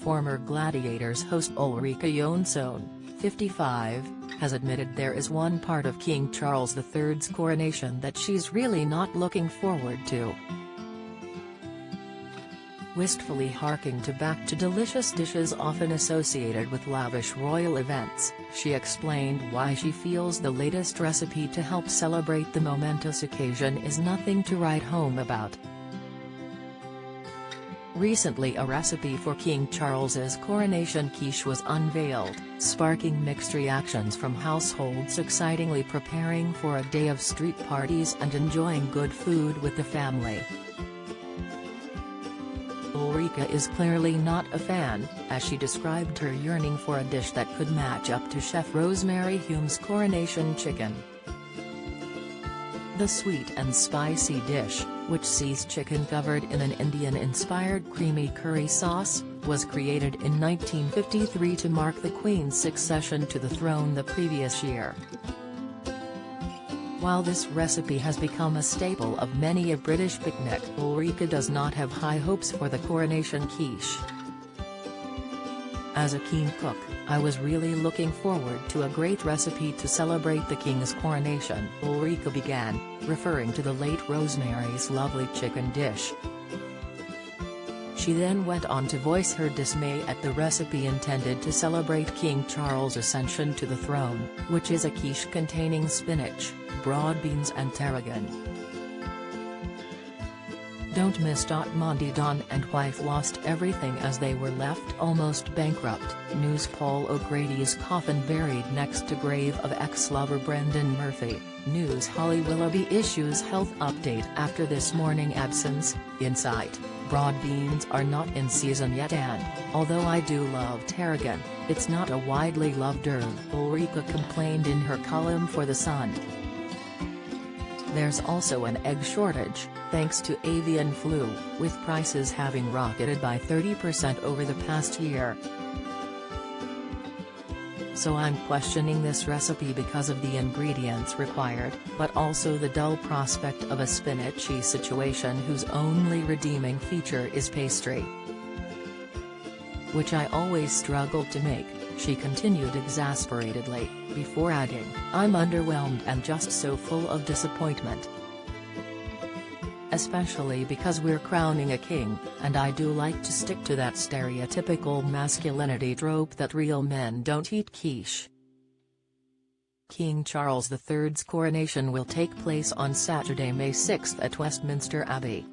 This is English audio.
Former Gladiators host Ulrika Jonsson, 55, has admitted there is one part of King Charles III's coronation that she's really not looking forward to. Wistfully harking back to delicious dishes often associated with lavish royal events, she explained why she feels the latest recipe to help celebrate the momentous occasion is nothing to write home about. Recently, a recipe for King Charles's coronation quiche was unveiled, sparking mixed reactions from households excitingly preparing for a day of street parties and enjoying good food with the family. Ulrika is clearly not a fan, as she described her yearning for a dish that could match up to Chef Rosemary Hume's coronation chicken. The sweet and spicy dish, which sees chicken covered in an Indian-inspired creamy curry sauce, was created in 1953 to mark the Queen's succession to the throne the previous year. While this recipe has become a staple of many a British picnic, Ulrika does not have high hopes for the coronation quiche. As a keen cook, I was really looking forward to a great recipe to celebrate the King's coronation, Ulrika began, referring to the late Rosemary's lovely chicken dish. She then went on to voice her dismay at the recipe intended to celebrate King Charles' ascension to the throne, which is a quiche containing spinach, broad beans and tarragon. Don't miss. Monty Don and wife lost everything as they were left almost bankrupt. News. Paul O'Grady's coffin buried next to grave of ex-lover Brendan Murphy. News. Holly Willoughby issues health update after this morning absence. Insight. Broad beans are not in season yet and, although I do love tarragon, it's not a widely loved herb, Ulrika complained in her column for The Sun. There's also an egg shortage, thanks to avian flu, with prices having rocketed by 30% over the past year. So I'm questioning this recipe because of the ingredients required, but also the dull prospect of a spinachy situation whose only redeeming feature is pastry. Which I always struggled to make, she continued exasperatedly, before adding, I'm underwhelmed and just so full of disappointment. Especially because we're crowning a king, and I do like to stick to that stereotypical masculinity trope that real men don't eat quiche. King Charles III's coronation will take place on Saturday, May 6 at Westminster Abbey.